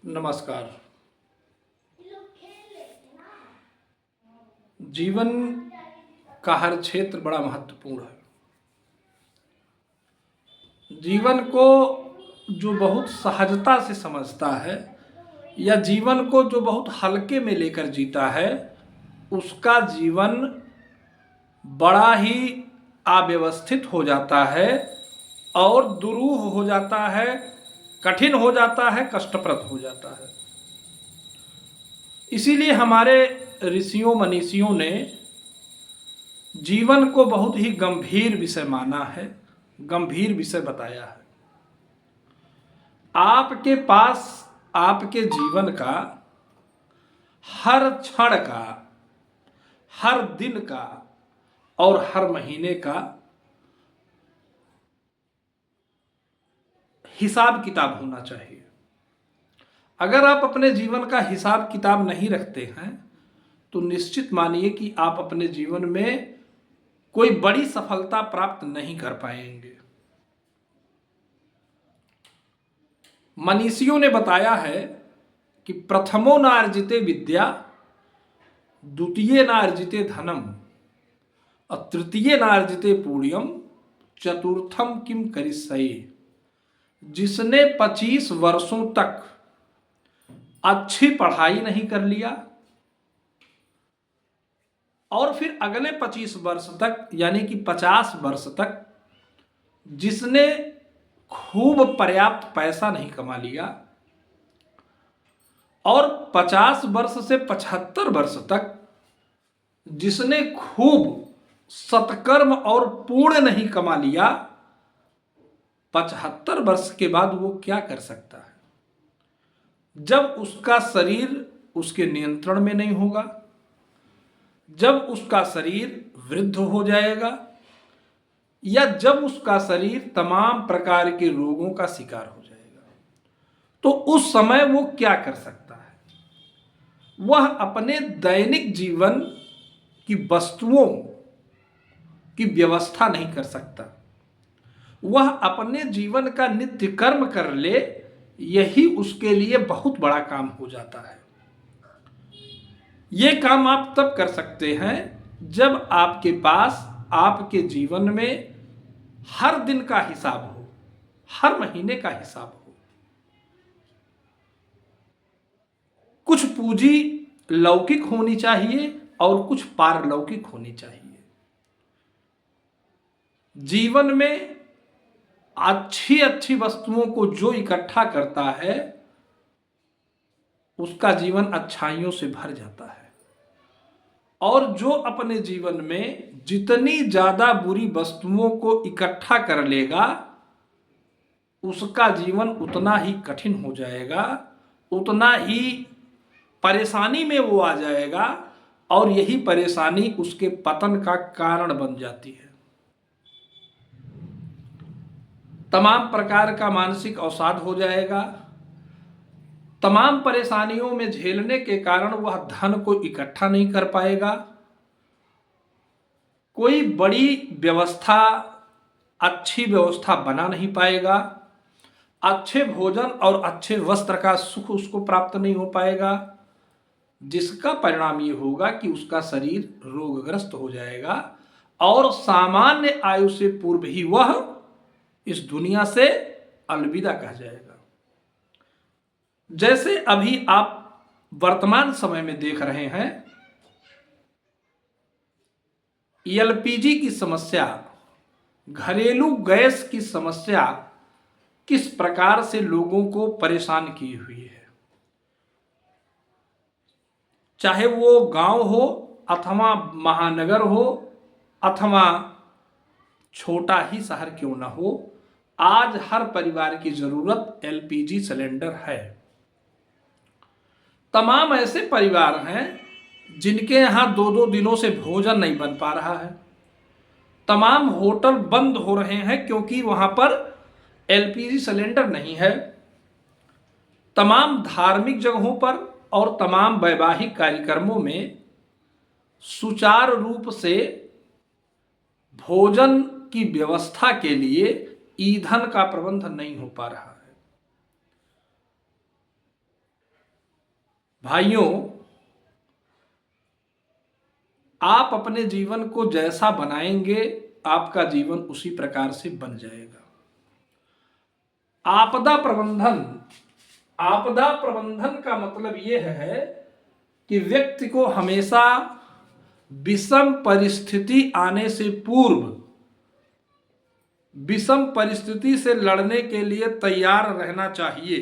नमस्कार। जीवन का हर क्षेत्र बड़ा महत्वपूर्ण है। जीवन को जो बहुत सहजता से समझता है या जीवन को जो बहुत हल्के में लेकर जीता है, उसका जीवन बड़ा ही अव्यवस्थित हो जाता है और दुरूह हो जाता है, कठिन हो जाता है, कष्टप्रद हो जाता है। इसीलिए हमारे ऋषियों मनीषियों ने जीवन को बहुत ही गंभीर विषय माना है, गंभीर विषय बताया है। आपके पास आपके जीवन का हर क्षण का, हर दिन का और हर महीने का हिसाब किताब होना चाहिए। अगर आप अपने जीवन का हिसाब किताब नहीं रखते हैं तो निश्चित मानिए कि आप अपने जीवन में कोई बड़ी सफलता प्राप्त नहीं कर पाएंगे। मनीषियों ने बताया है कि प्रथमो नार्जिते विद्या, द्वितीय नार्जिते धनम, और तृतीय नार्जिते पुण्यम, चतुर्थम किम करिष्ये। जिसने 25 वर्षों तक अच्छी पढ़ाई नहीं कर लिया और फिर अगले 25 वर्ष तक यानी कि 50 वर्ष तक जिसने खूब पर्याप्त पैसा नहीं कमा लिया और 50 वर्ष से 75 वर्ष तक जिसने खूब सत्कर्म और पुण्य नहीं कमा लिया, 75 वर्ष के बाद वो क्या कर सकता है? जब उसका शरीर उसके नियंत्रण में नहीं होगा, जब उसका शरीर वृद्ध हो जाएगा या जब उसका शरीर तमाम प्रकार के रोगों का शिकार हो जाएगा, तो उस समय वो क्या कर सकता है? वह अपने दैनिक जीवन की वस्तुओं की व्यवस्था नहीं कर सकता। वह अपने जीवन का नित्य कर्म कर ले, यही उसके लिए बहुत बड़ा काम हो जाता है। यह काम आप तब कर सकते हैं जब आपके पास आपके जीवन में हर दिन का हिसाब हो, हर महीने का हिसाब हो। कुछ पूंजी लौकिक होनी चाहिए और कुछ पारलौकिक होनी चाहिए। जीवन में अच्छी अच्छी वस्तुओं को जो इकट्ठा करता है उसका जीवन अच्छाइयों से भर जाता है, और जो अपने जीवन में जितनी ज्यादा बुरी वस्तुओं को इकट्ठा कर लेगा उसका जीवन उतना ही कठिन हो जाएगा, उतना ही परेशानी में वो आ जाएगा और यही परेशानी उसके पतन का कारण बन जाती है। तमाम प्रकार का मानसिक अवसाद हो जाएगा। तमाम परेशानियों में झेलने के कारण वह धन को इकट्ठा नहीं कर पाएगा। कोई बड़ी व्यवस्था, अच्छी व्यवस्था बना नहीं पाएगा। अच्छे भोजन और अच्छे वस्त्र का सुख उसको प्राप्त नहीं हो पाएगा, जिसका परिणाम ये होगा कि उसका शरीर रोगग्रस्त हो जाएगा और सामान्य आयु से पूर्व ही वह इस दुनिया से अलविदा कह जाएगा। जैसे अभी आप वर्तमान समय में देख रहे हैं, एलपीजी की समस्या, घरेलू गैस की समस्या किस प्रकार से लोगों को परेशान की हुई है। चाहे वो गांव हो अथवा महानगर हो अथवा छोटा ही शहर क्यों ना हो, आज हर परिवार की जरूरत एलपीजी सिलेंडर है। तमाम ऐसे परिवार हैं जिनके यहां 2-2 दिनों से भोजन नहीं बन पा रहा है। तमाम होटल बंद हो रहे हैं क्योंकि वहां पर एलपीजी सिलेंडर नहीं है। तमाम धार्मिक जगहों पर और तमाम वैवाहिक कार्यक्रमों में सुचारू रूप से भोजन की व्यवस्था के लिए ईंधन का प्रबंध नहीं हो पा रहा है। भाइयों, आप अपने जीवन को जैसा बनाएंगे आपका जीवन उसी प्रकार से बन जाएगा। आपदा प्रबंधन, आपदा प्रबंधन का मतलब यह है कि व्यक्ति को हमेशा विषम परिस्थिति आने से पूर्व विषम परिस्थिति से लड़ने के लिए तैयार रहना चाहिए,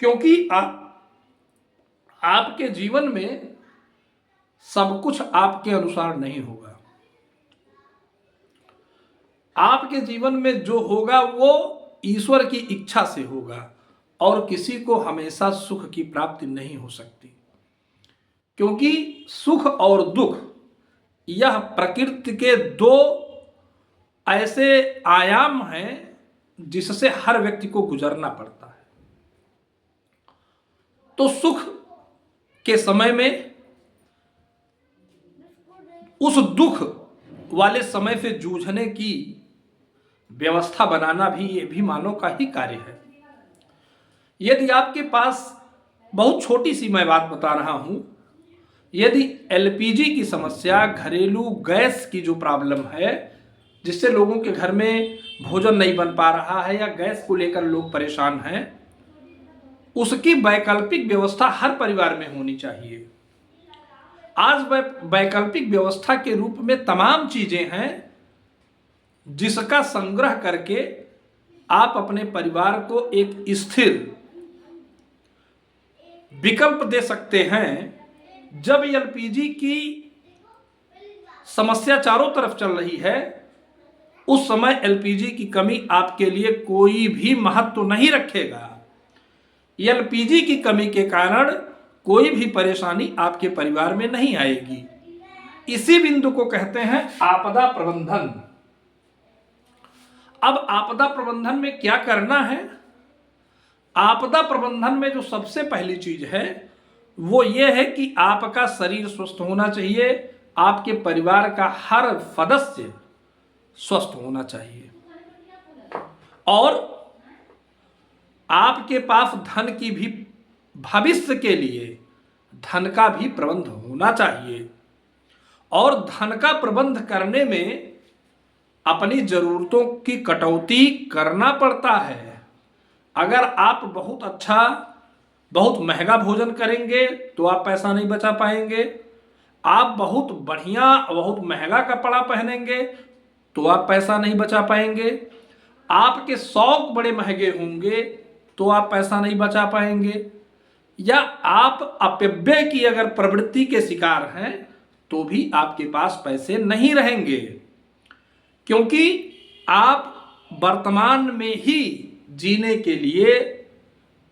क्योंकि आपके जीवन में सब कुछ आपके अनुसार नहीं होगा। आपके जीवन में जो होगा वो ईश्वर की इच्छा से होगा और किसी को हमेशा सुख की प्राप्ति नहीं हो सकती, क्योंकि सुख और दुख यह प्रकृति के दो ऐसे आयाम हैं जिससे हर व्यक्ति को गुजरना पड़ता है। तो सुख के समय में उस दुख वाले समय से जूझने की व्यवस्था बनाना भी ये भी मानव का ही कार्य है। यदि आपके पास, बहुत छोटी सी मैं बात बता रहा हूं, यदि एलपीजी की समस्या, घरेलू गैस की जो प्रॉब्लम है जिससे लोगों के घर में भोजन नहीं बन पा रहा है या गैस को लेकर लोग परेशान हैं, उसकी वैकल्पिक व्यवस्था हर परिवार में होनी चाहिए। आज वैकल्पिक व्यवस्था के रूप में तमाम चीजें हैं जिसका संग्रह करके आप अपने परिवार को एक स्थिर विकल्प दे सकते हैं। जब एलपीजी की समस्या चारों तरफ चल रही है, उस समय एलपीजी की कमी आपके लिए कोई भी महत्व नहीं रखेगा। एलपीजी की कमी के कारण कोई भी परेशानी आपके परिवार में नहीं आएगी। इसी बिंदु को कहते हैं आपदा प्रबंधन। अब आपदा प्रबंधन में क्या करना है? आपदा प्रबंधन में जो सबसे पहली चीज है वो ये है कि आपका शरीर स्वस्थ होना चाहिए, आपके परिवार का हर सदस्य स्वस्थ होना चाहिए और आपके पास धन की भी, भविष्य के लिए धन का भी प्रबंध होना चाहिए। और धन का प्रबंध करने में अपनी जरूरतों की कटौती करना पड़ता है। अगर आप बहुत अच्छा, बहुत महंगा भोजन करेंगे तो आप पैसा नहीं बचा पाएंगे। आप बहुत बढ़िया, बहुत महंगा कपड़ा पहनेंगे तो आप पैसा नहीं बचा पाएंगे। आपके शौक बड़े महंगे होंगे तो आप पैसा नहीं बचा पाएंगे। या आप अपव्यय की अगर प्रवृत्ति के शिकार हैं तो भी आपके पास पैसे नहीं रहेंगे, क्योंकि आप वर्तमान में ही जीने के लिए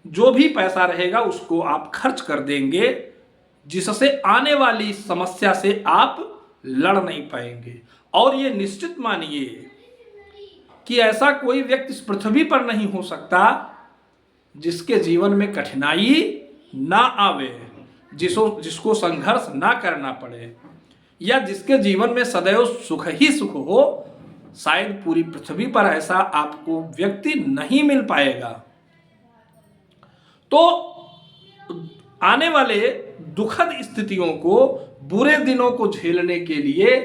जो भी पैसा रहेगा उसको आप खर्च कर देंगे, जिससे आने वाली समस्या से आप लड़ नहीं पाएंगे। और ये निश्चित मानिए कि ऐसा कोई व्यक्ति इस पृथ्वी पर नहीं हो सकता जिसके जीवन में कठिनाई ना आवे, जिसको संघर्ष ना करना पड़े, या जिसके जीवन में सदैव सुख ही सुख हो। शायद पूरी पृथ्वी पर ऐसा आपको व्यक्ति नहीं मिल पाएगा। तो आने वाले दुखद स्थितियों को, बुरे दिनों को झेलने के लिए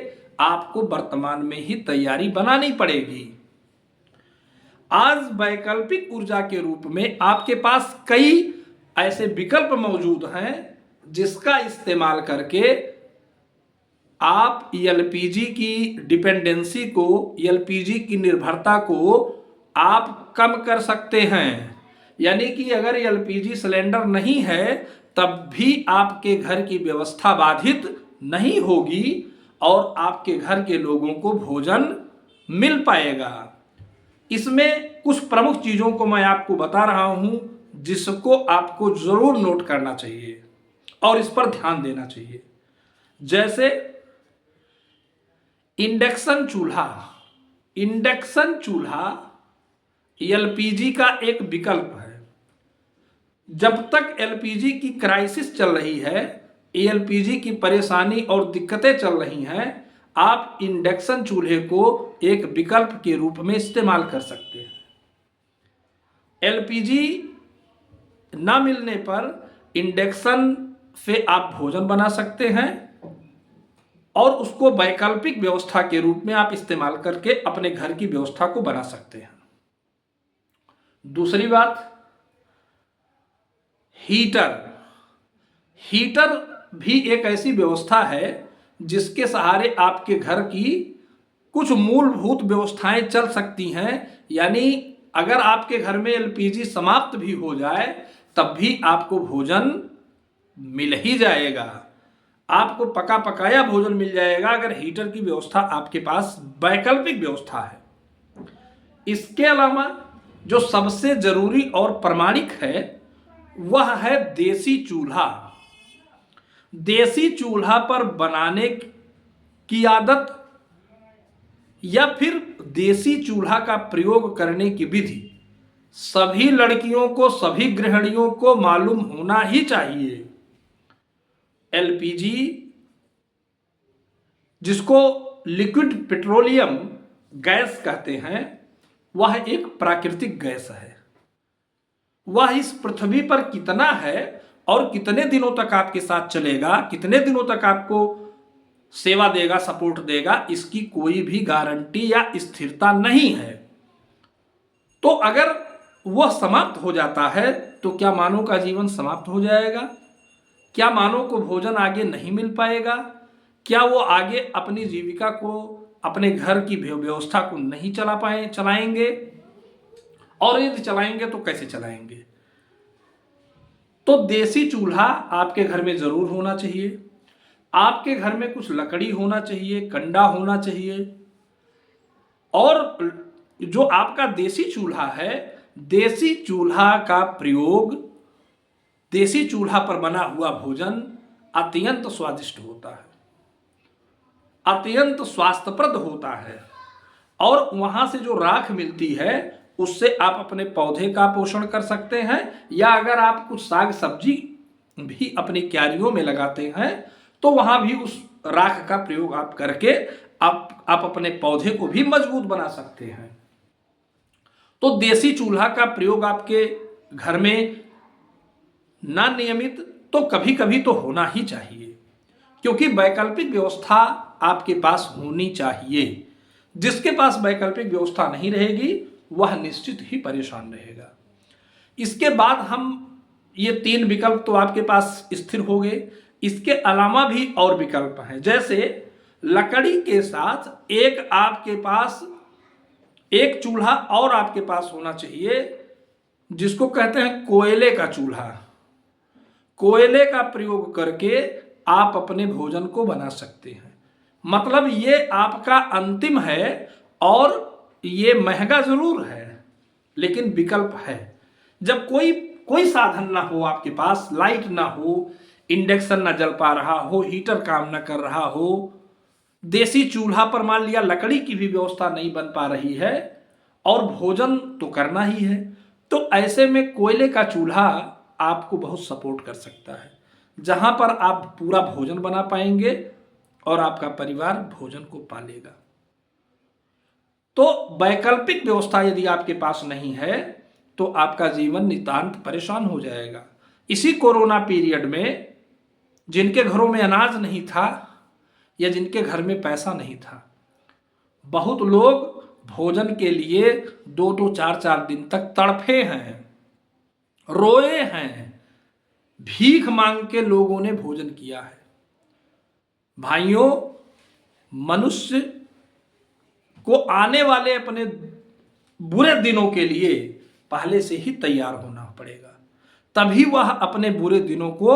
आपको वर्तमान में ही तैयारी बनानी पड़ेगी। आज वैकल्पिक ऊर्जा के रूप में आपके पास कई ऐसे विकल्प मौजूद हैं जिसका इस्तेमाल करके आप एलपीजी की डिपेंडेंसी को, एलपीजी की निर्भरता को आप कम कर सकते हैं। यानी कि अगर एलपीजी सिलेंडर नहीं है तब भी आपके घर की व्यवस्था बाधित नहीं होगी और आपके घर के लोगों को भोजन मिल पाएगा। इसमें कुछ प्रमुख चीजों को मैं आपको बता रहा हूं जिसको आपको जरूर नोट करना चाहिए और इस पर ध्यान देना चाहिए। जैसे इंडक्शन चूल्हा। इंडक्शन चूल्हा एलपीजी का एक विकल्प है। जब तक एलपीजी की क्राइसिस चल रही है, एलपीजी की परेशानी और दिक्कतें चल रही हैं, आप इंडक्शन चूल्हे को एक विकल्प के रूप में इस्तेमाल कर सकते हैं। एलपीजी ना मिलने पर इंडक्शन से आप भोजन बना सकते हैं और उसको वैकल्पिक व्यवस्था के रूप में आप इस्तेमाल करके अपने घर की व्यवस्था को बना सकते हैं। दूसरी बात, हीटर। हीटर भी एक ऐसी व्यवस्था है जिसके सहारे आपके घर की कुछ मूलभूत व्यवस्थाएं चल सकती हैं। यानी अगर आपके घर में एलपीजी समाप्त भी हो जाए तब भी आपको भोजन मिल ही जाएगा, आपको पका पकाया भोजन मिल जाएगा अगर हीटर की व्यवस्था आपके पास वैकल्पिक व्यवस्था है। इसके अलावा जो सबसे जरूरी और प्रामाणिक है वह है देसी चूल्हा। देसी चूल्हा पर बनाने की आदत या फिर देसी चूल्हा का प्रयोग करने की विधि सभी लड़कियों को, सभी गृहिणियों को मालूम होना ही चाहिए। एलपीजी, जिसको लिक्विड पेट्रोलियम गैस कहते हैं, वह एक प्राकृतिक गैस है। वह इस पृथ्वी पर कितना है और कितने दिनों तक आपके साथ चलेगा, कितने दिनों तक आपको सेवा देगा, सपोर्ट देगा, इसकी कोई भी गारंटी या स्थिरता नहीं है। तो अगर वह समाप्त हो जाता है तो क्या मानव का जीवन समाप्त हो जाएगा? क्या मानव को भोजन आगे नहीं मिल पाएगा? क्या वो आगे अपनी जीविका को, अपने घर की व्यवस्था को नहीं चलाएंगे? और यदि चलाएंगे तो कैसे चलाएंगे? तो देसी चूल्हा आपके घर में जरूर होना चाहिए। आपके घर में कुछ लकड़ी होना चाहिए, कंडा होना चाहिए। और जो आपका देसी चूल्हा है, देसी चूल्हा का प्रयोग, देसी चूल्हा पर बना हुआ भोजन अत्यंत स्वादिष्ट होता है, अत्यंत स्वास्थ्यप्रद होता है। और वहां से जो राख मिलती है उससे आप अपने पौधे का पोषण कर सकते हैं, या अगर आप कुछ साग सब्जी भी अपनी क्यारियों में लगाते हैं तो वहां भी उस राख का प्रयोग आप करके आप अपने पौधे को भी मजबूत बना सकते हैं। तो देसी चूल्हा का प्रयोग आपके घर में ना नियमित तो कभी कभी तो होना ही चाहिए, क्योंकि वैकल्पिक व्यवस्था आपके पास होनी चाहिए। जिसके पास वैकल्पिक व्यवस्था नहीं रहेगी वह निश्चित ही परेशान रहेगा। इसके बाद हम ये 3 विकल्प तो आपके पास स्थिर हो गए। इसके अलावा भी और विकल्प हैं, जैसे लकड़ी के साथ एक आपके पास एक चूल्हा और आपके पास होना चाहिए जिसको कहते हैं कोयले का चूल्हा। कोयले का प्रयोग करके आप अपने भोजन को बना सकते हैं। मतलब ये आपका अंतिम है और ये महंगा जरूर है लेकिन विकल्प है। जब कोई साधन ना हो आपके पास, लाइट ना हो, इंडक्शन ना जल पा रहा हो, हीटर काम ना कर रहा हो, देसी चूल्हा पर मान लिया लकड़ी की भी व्यवस्था नहीं बन पा रही है और भोजन तो करना ही है, तो ऐसे में कोयले का चूल्हा आपको बहुत सपोर्ट कर सकता है, जहां पर आप पूरा भोजन बना पाएंगे और आपका परिवार भोजन को पालेगा। तो वैकल्पिक व्यवस्था यदि आपके पास नहीं है तो आपका जीवन नितांत परेशान हो जाएगा। इसी कोरोना पीरियड में जिनके घरों में अनाज नहीं था या जिनके घर में पैसा नहीं था, बहुत लोग भोजन के लिए 2-2, 4-4 दिन तक तड़फे हैं, रोए हैं, भीख मांग के लोगों ने भोजन किया है। भाइयों, मनुष्य को आने वाले अपने बुरे दिनों के लिए पहले से ही तैयार होना पड़ेगा, तभी वह अपने बुरे दिनों को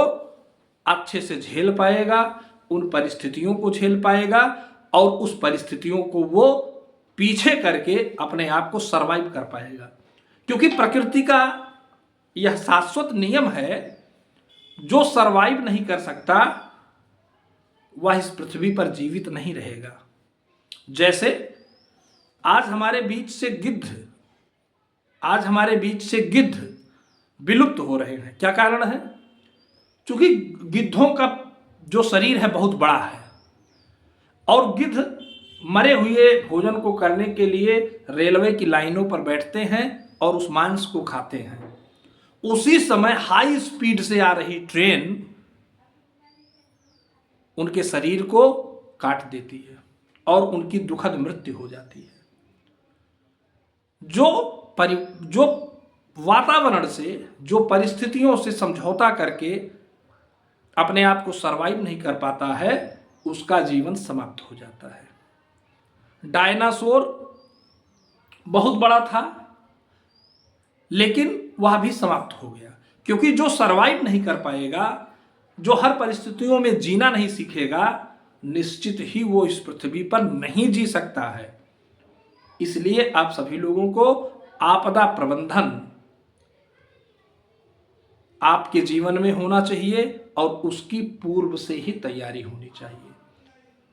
अच्छे से झेल पाएगा, उन परिस्थितियों को झेल पाएगा और उस परिस्थितियों को वो पीछे करके अपने आप को सरवाइव कर पाएगा। क्योंकि प्रकृति का यह शाश्वत नियम है, जो सरवाइव नहीं कर सकता वह इस पृथ्वी पर जीवित नहीं रहेगा। जैसे आज हमारे बीच से गिद्ध विलुप्त हो रहे हैं। क्या कारण है? क्योंकि गिद्धों का जो शरीर है बहुत बड़ा है और गिद्ध मरे हुए भोजन को करने के लिए रेलवे की लाइनों पर बैठते हैं और उस मांस को खाते हैं। उसी समय हाई स्पीड से आ रही ट्रेन उनके शरीर को काट देती है और उनकी दुखद मृत्यु हो जाती है। जो वातावरण से, जो परिस्थितियों से समझौता करके अपने आप को सरवाइव नहीं कर पाता है, उसका जीवन समाप्त हो जाता है। डायनासोर बहुत बड़ा था, लेकिन वह भी समाप्त हो गया, क्योंकि जो सरवाइव नहीं कर पाएगा, जो हर परिस्थितियों में जीना नहीं सीखेगा, निश्चित ही वो इस पृथ्वी पर नहीं जी सकता है। इसलिए आप सभी लोगों को आपदा प्रबंधन आपके जीवन में होना चाहिए और उसकी पूर्व से ही तैयारी होनी चाहिए,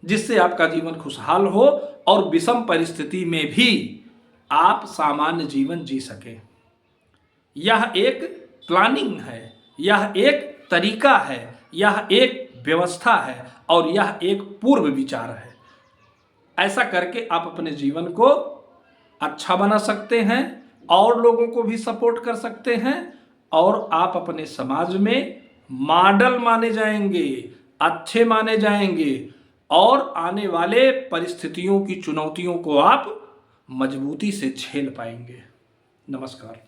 जिससे आपका जीवन खुशहाल हो और विषम परिस्थिति में भी आप सामान्य जीवन जी सकें। यह एक प्लानिंग है, यह एक तरीका है, यह एक व्यवस्था है और यह एक पूर्व विचार है। ऐसा करके आप अपने जीवन को अच्छा बना सकते हैं और लोगों को भी सपोर्ट कर सकते हैं और आप अपने समाज में मॉडल माने जाएंगे, अच्छे माने जाएंगे और आने वाले परिस्थितियों की चुनौतियों को आप मजबूती से झेल पाएंगे। नमस्कार।